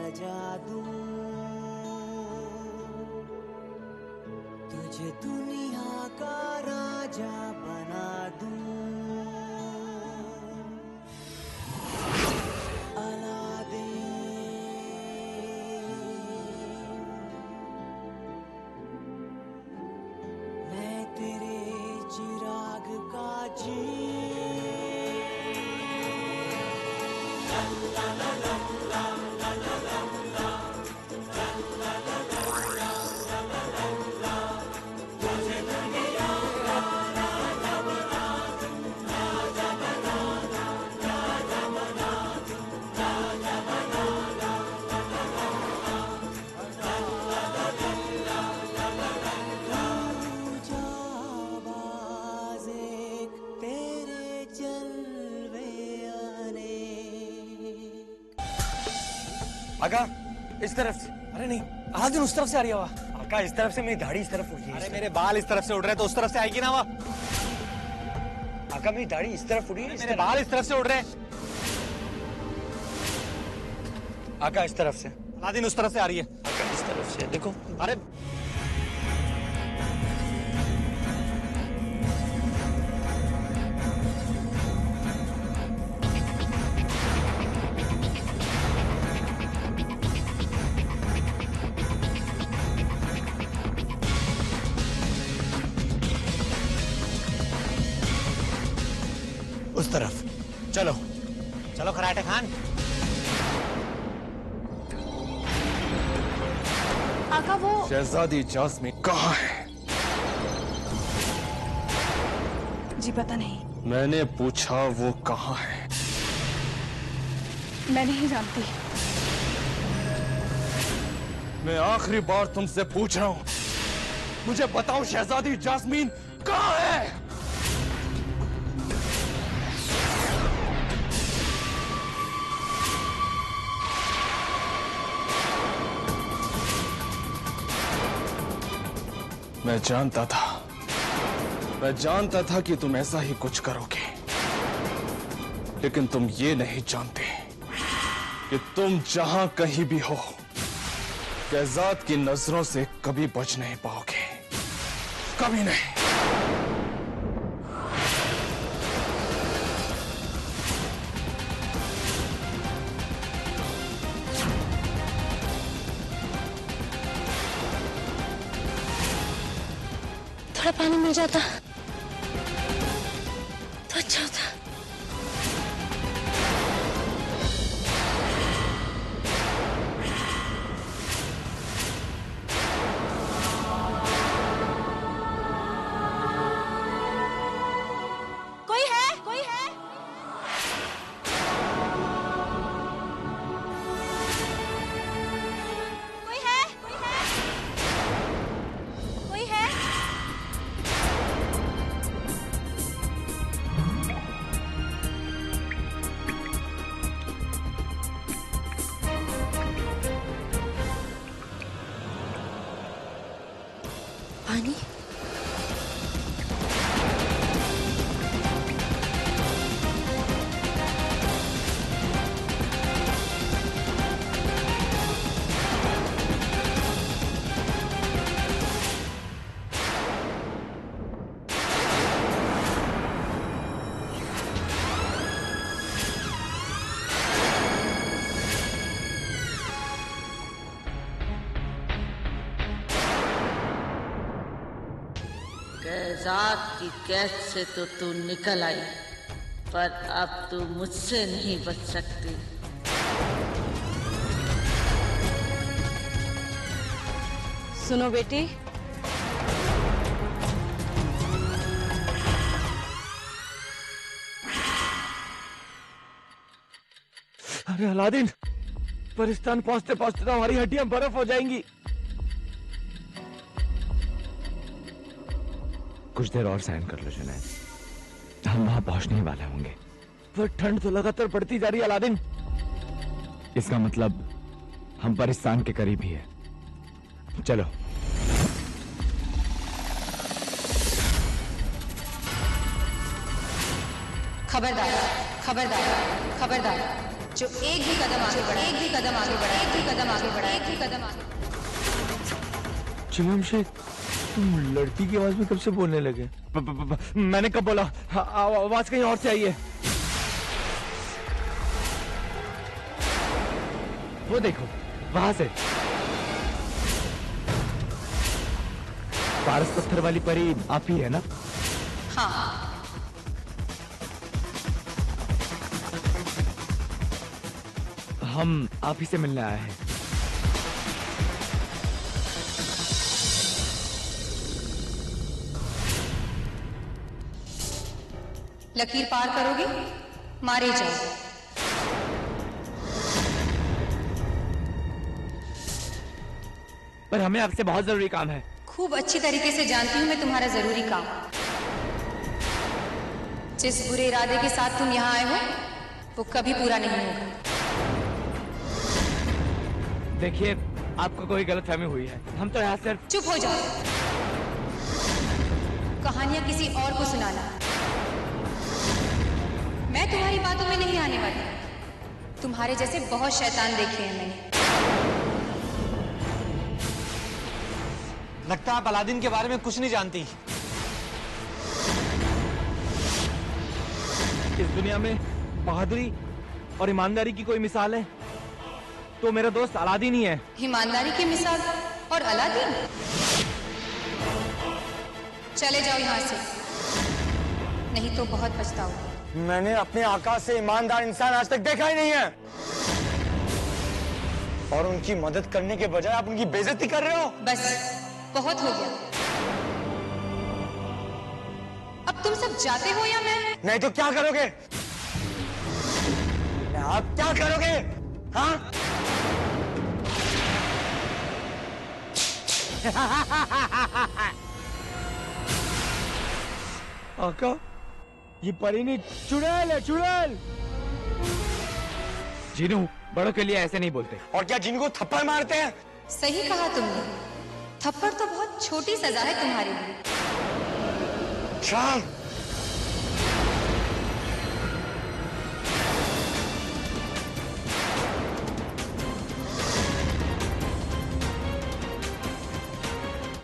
सजा दूं, तुझे दुनिया का राजा बना दूं। मैं तेरे चिराग का जी आका इस तरफ से। अरे नहीं, अलादीन उस तरफ से आ रही है हवा। आका इस तरफ से, मेरी दाढ़ी इस तरफ उड़ रही है। अरे मेरे बाल इस तरफ से उड़ रहे हैं तो उस तरफ से आएगी ना हवा। आका मेरी दाढ़ी इस तरफ उड़ी है, मेरे बाल इस तरफ से उड़ रहे हैं। आका इस तरफ से। अलादीन उस तरफ से आ रही है। आका इस तरफ से देखो। अरे उस तरफ चलो। चलो खराटे खान। आका वो शहजादी जास्मीन कहाँ है? जी पता नहीं। मैंने पूछा वो कहाँ है? मैं नहीं जानती। मैं आखिरी बार तुमसे पूछ रहा हूँ, मुझे बताओ शहजादी जास्मीन कहाँ है? मैं जानता था कि तुम ऐसा ही कुछ करोगे, लेकिन तुम ये नहीं जानते कि तुम जहां कहीं भी हो, शहजाद की नजरों से कभी बच नहीं पाओगे, कभी नहीं। थोड़ा पानी मिल जाता तो अच्छा होता। कोई है? कोई है? कोई है? कोई है? कोई है? पानी? शहजाद की कैद से तो तू निकल आई, पर अब तू मुझसे नहीं बच सकती। सुनो बेटी, अरे अलादीन, परिस्तान पहुंचते पहुंचते तो हमारी हड्डियां बर्फ हो जाएंगी। कुछ देर और सहन कर लो जुनैद, हम वहां पहुंचने वाले होंगे। पर ठंड तो लगातार बढ़ती जा रही है अलादीन। इसका मतलब हम परिस्तान के करीब ही है। चलो। खबरदार, खबरदार, खबरदार, जो एक भी कदम आगे बढ़ा, एक भी कदम आगे बढ़ा, एक भी कदम आगे बढ़ा, एक भी कदम आगे। चिलम शेख, तुम लड़की की आवाज में कब से बोलने लगे? मैंने कब बोला? आवाज कहीं और से आई है। वो देखो, वहां से। पारस पत्थर वाली परी आप ही है ना? हाँ। हम आप ही से मिलने आए हैं। लकीर पार करोगे, मारे जाओ। पर हमें आपसे बहुत जरूरी काम है। खूब अच्छी तरीके से जानती हूँ मैं तुम्हारा जरूरी काम। जिस बुरे इरादे के साथ तुम यहाँ आए हो वो कभी पूरा नहीं होगा। देखिए, आपको कोई गलतफहमी हुई है। हम तो यहाँ सिर्फ। चुप हो जाओ। कहानियां किसी और को सुनाना। मैं तुम्हारी बातों में नहीं आने वाली। तुम्हारे जैसे बहुत शैतान देखे हैं मैंने। लगता है आप अलादीन के बारे में कुछ नहीं जानती। इस दुनिया में बहादुरी और ईमानदारी की कोई मिसाल है तो मेरा दोस्त अलादीन ही है। ईमानदारी की मिसाल और अलादीन? चले जाओ यहाँ से, नहीं तो बहुत पछताओगे। मैंने अपने आका से ईमानदार इंसान आज तक देखा ही नहीं है। और उनकी मदद करने के बजाय आप उनकी बेइज्जती कर रहे हो। बस बहुत हो गया। अब तुम सब जाते हो या मैं? नहीं तो क्या करोगे? आप क्या करोगे? हाँ? आका, ये परी नहीं, चुड़ैल है, चुड़ैल। जीनू, बड़ों के लिए ऐसे नहीं बोलते। और क्या जिनको थप्पड़ मारते हैं? सही कहा तुमने। थप्पड़ तो बहुत छोटी सजा है तुम्हारे लिए। शाम।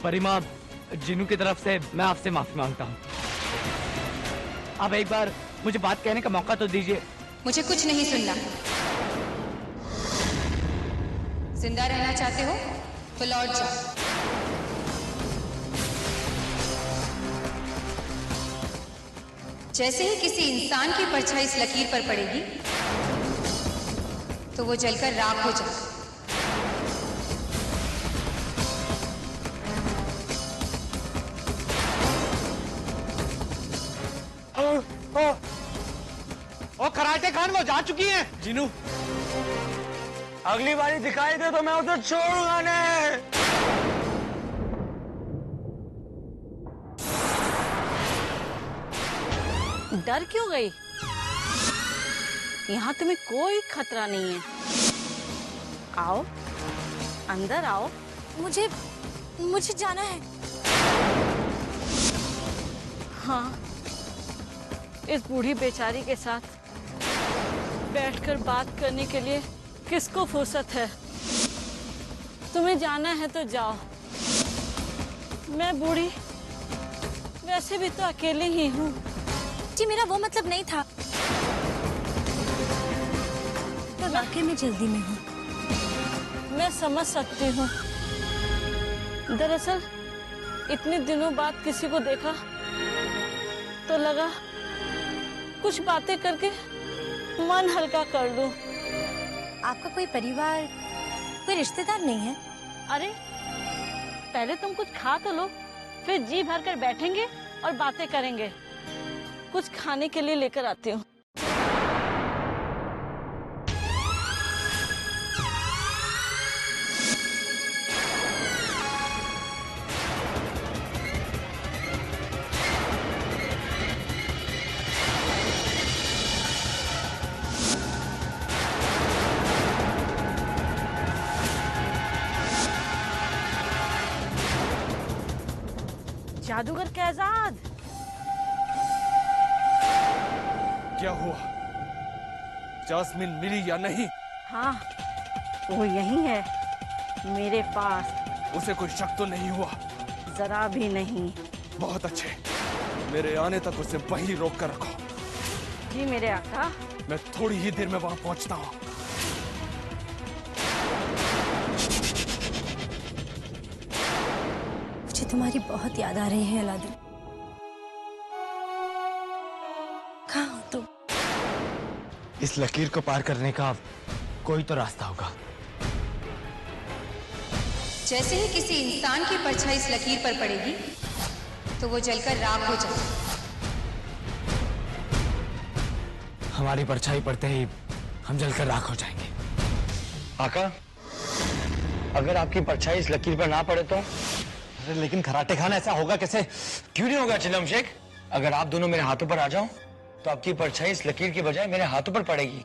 परिमा, जिनू की तरफ से मैं आपसे माफी मांगता हूँ। आप एक बार मुझे बात कहने का मौका तो दीजिए। मुझे कुछ नहीं सुनना। जिंदा रहना चाहते हो तो लौट जाओ। जैसे ही किसी इंसान की परछाई इस लकीर पर पड़ेगी तो वो जलकर राख हो जाएगा। ओ कराटे खान, वो जा चुकी हैं। जिनू, अगली बारी दिखाई दे तो मैं उसे छोड़ूंगा नहीं। डर क्यों गई? यहाँ तुम्हें कोई खतरा नहीं है। आओ, अंदर आओ। मुझे जाना है। हाँ, इस बूढ़ी बेचारी के साथ बैठकर बात करने के लिए किसको फुर्सत है? तुम्हें जाना है तो जाओ। मैं बूढ़ी वैसे भी तो अकेली ही हूँ। जी, मेरा वो मतलब नहीं था। तो वाकई में जल्दी में हूँ। मैं समझ सकती हूँ। दरअसल इतने दिनों बाद किसी को देखा तो लगा कुछ बातें करके मन हल्का कर लूं। आपका कोई परिवार, कोई रिश्तेदार नहीं है? अरे, पहले तुम कुछ खा तो लो, फिर जी भर कर बैठेंगे और बातें करेंगे। कुछ खाने के लिए लेकर आती हूँ। जादूगर कैजाद, क्या हुआ? जास्मिन मिली या नहीं? हाँ, वो यही है मेरे पास। उसे कोई शक तो नहीं हुआ? जरा भी नहीं। बहुत अच्छे, मेरे आने तक उसे वहीं रोक कर रखो। जी मेरे आका। मैं थोड़ी ही देर में वहां पहुंचता हूं। मुझे तुम्हारी बहुत याद आ रही है अलादीन। कहाँ हो तुम? इस लकीर को पार करने का कोई तो रास्ता होगा। जैसे ही किसी इंसान की परछाई इस लकीर पर पड़ेगी तो वो जलकर राख हो जाएगी। हमारी परछाई पड़ते ही हम जलकर राख हो जाएंगे। आका, अगर आपकी परछाई इस लकीर पर ना पड़े तो? अरे लेकिन खराटे खान ऐसा होगा कैसे? क्यों नहीं होगा चिलम शेख? अगर आप दोनों मेरे हाथों पर आ जाओ तो आपकी परछाई इस लकीर के बजाय मेरे हाथों पर पड़ेगी।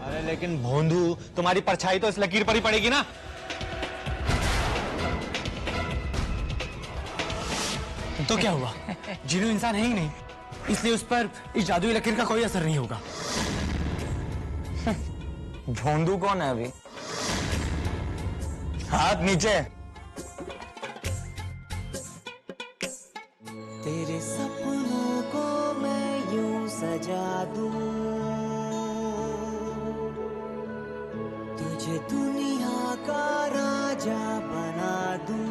अरे लेकिन भोंदू, तुम्हारी परछाई तो इस लकीर पर ही पड़ेगी ना? तो क्या हुआ? जिन्नू इंसान है ही नहीं, इसलिए उस पर इस जादुई लकीर का कोई असर नहीं होगा। भोंदू कौन है अभी? हाथ नीचे। तेरे सपनों को मैं यूं सजा दूं, तुझे दुनिया का राजा बना दूं।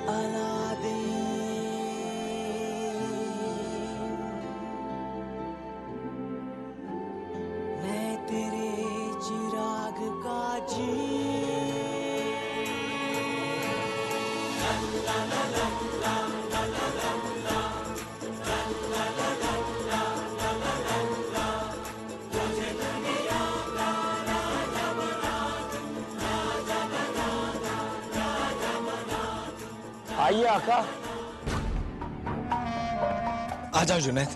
अलादीन, मैं तेरे चिराग का जी। आइए आका। आ जाओ जुनैद।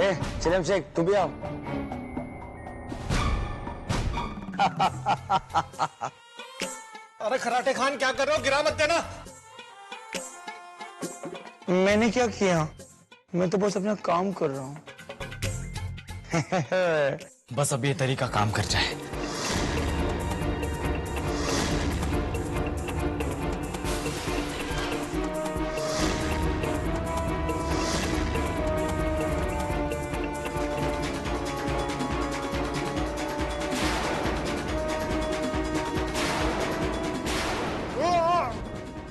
ए चिलम शेख, तू भी आओ। अरे खराटे खान, क्या कर रहे हो? गिरा मत देना। मैंने क्या किया? मैं तो बस अपना काम कर रहा हूँ। बस अब ये तरीका काम कर जाए।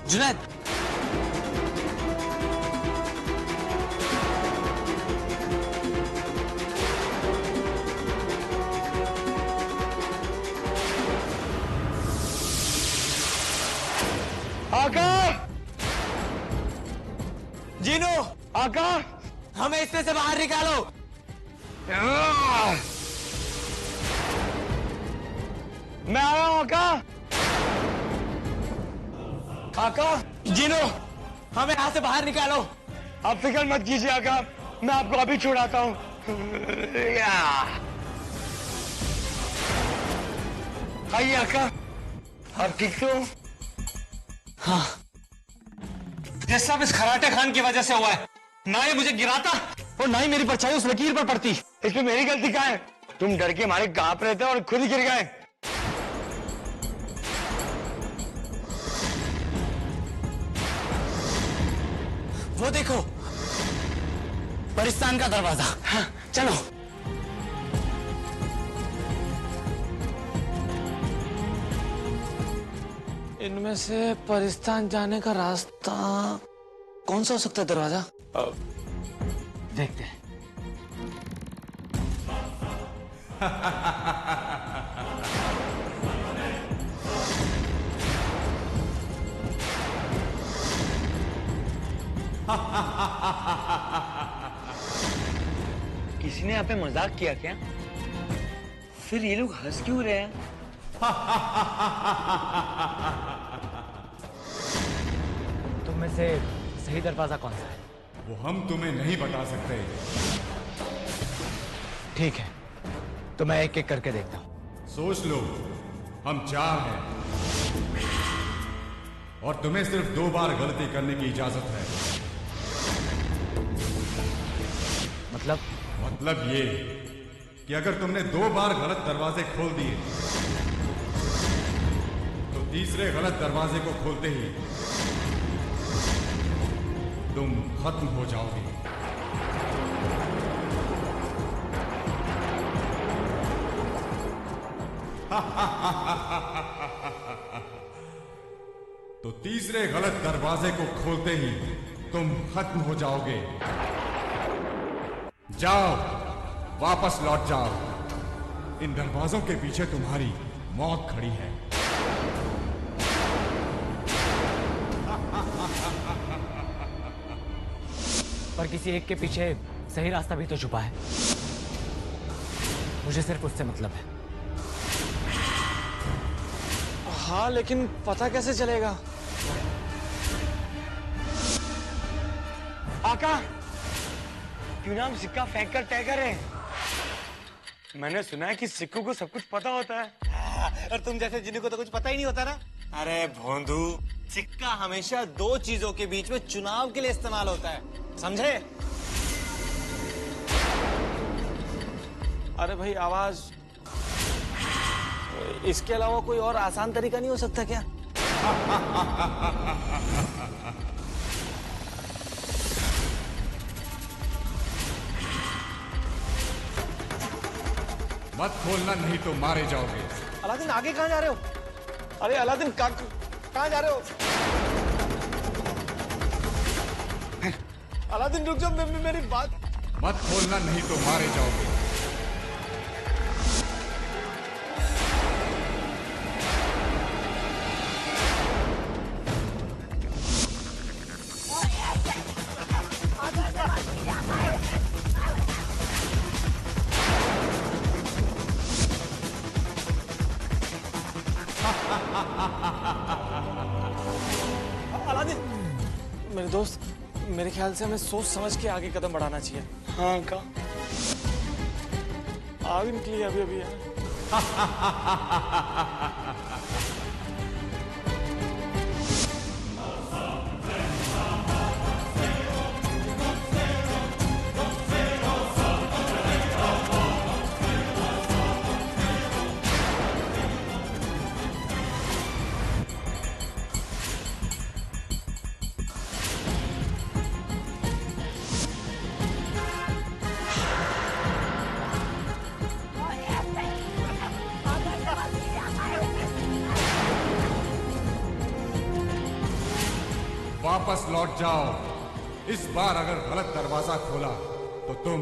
जुनैद, आका, जीनू, आका, हमें इसमें से बाहर निकालो। मैं आ रहा हूँ आका। आका, जीनू, हमें यहाँ से बाहर निकालो। आप फिक्र मत कीजिए आका, मैं आपको अभी छुड़ाता हूँ। आइए आका, आप ठीक तो? हाँ, ये सब इस खराटे खान की वजह से हुआ है। ना ये मुझे गिराता और ना ही मेरी परछाई उस लकीर पर पड़ती। इसमें मेरी गलती कहाँ है? तुम डर के मारे कांप रहे थे और खुद ही गिर गए। वो देखो, परिस्तान का दरवाजा। हाँ, चलो। इनमें से परिस्तान जाने का रास्ता कौन सा हो सकता है? दरवाजा देखते हैं। किसी ने यहाँ पे मजाक किया क्या? फिर ये लोग हंस क्यों रहे हैं? तुम में से सही दरवाजा कौन सा है? वो हम तुम्हें नहीं बता सकते। ठीक है, तो मैं एक एक करके देखता हूँ। सोच लो, हम 4 हैं और तुम्हें सिर्फ 2 बार गलती करने की इजाजत है। मतलब ये कि अगर तुमने 2 बार गलत दरवाजे खोल दिए तो तीसरे गलत दरवाजे को खोलते ही तुम खत्म हो जाओगे। तो तीसरे गलत दरवाजे को खोलते ही तुम खत्म हो जाओगे। जाओ, वापस लौट जाओ। इन दरवाजों के पीछे तुम्हारी मौत खड़ी है। पर किसी एक के पीछे सही रास्ता भी तो छुपा है। मुझे सिर्फ उससे मतलब है। हाँ, लेकिन पता कैसे चलेगा? आका, क्यों ना हम सिक्का फेंक कर तय करें? मैंने सुना है कि सिक्कों को सब कुछ पता होता है। और तुम जैसे जिन्हें को तो कुछ पता ही नहीं होता ना। अरे भोंदू, सिक्का हमेशा 2 चीजों के बीच में चुनाव के लिए इस्तेमाल होता है, समझे? अरे भाई, आवाज, इसके अलावा कोई और आसान तरीका नहीं हो सकता क्या? मत खोलना, नहीं तो मारे जाओगे। अलादीन, आगे कहाँ जा रहे हो? अरे अलादीन, कहाँ जा रहे हो? अलादीन, रुक जाओ, मेरी बात। मत खोलना, नहीं तो मारे जाओगे। अलादीन, मेरे दोस्त, मेरे ख्याल से हमें सोच समझ के आगे कदम बढ़ाना चाहिए। हाँ का? आग निकली अभी अभी है। वापस लौट जाओ। इस बार अगर गलत दरवाजा खोला तो तुम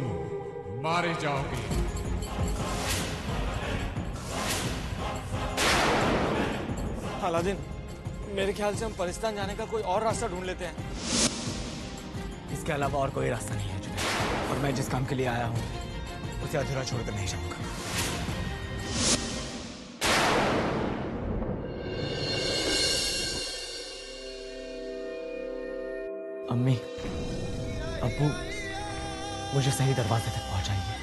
मारे जाओगे। अलादीन, मेरे ख्याल से हम पाकिस्तान जाने का कोई और रास्ता ढूंढ लेते हैं। इसके अलावा और कोई रास्ता नहीं है जुनैद, और मैं जिस काम के लिए आया हूँ उसे अधूरा छोड़कर नहीं जाऊंगा। अम्मी, अब्बू, मुझे सही दरवाजे तक पहुंचाइए।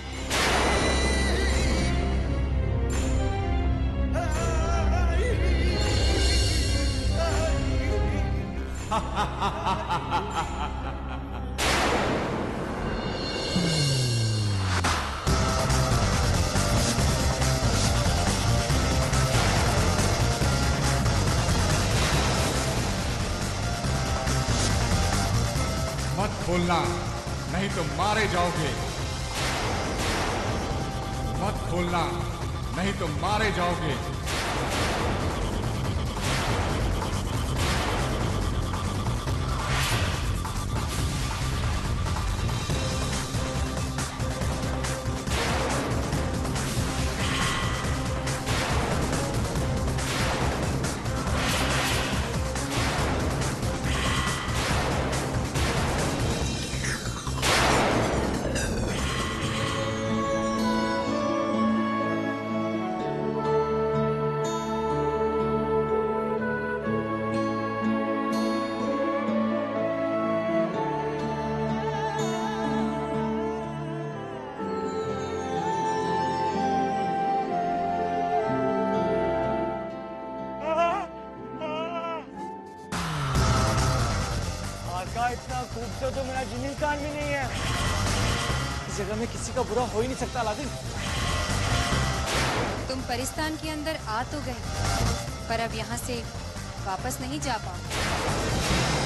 मत खोलना, नहीं तो मारे जाओगे। मत खोलना, नहीं तो मारे जाओगे। इतना खूबसूरत तो मेरा जिनील खान भी नहीं है। जगह में किसी का बुरा हो ही नहीं सकता अलादीन। तुम परिस्तान के अंदर आ तो गए, पर अब यहाँ से वापस नहीं जा पाओ।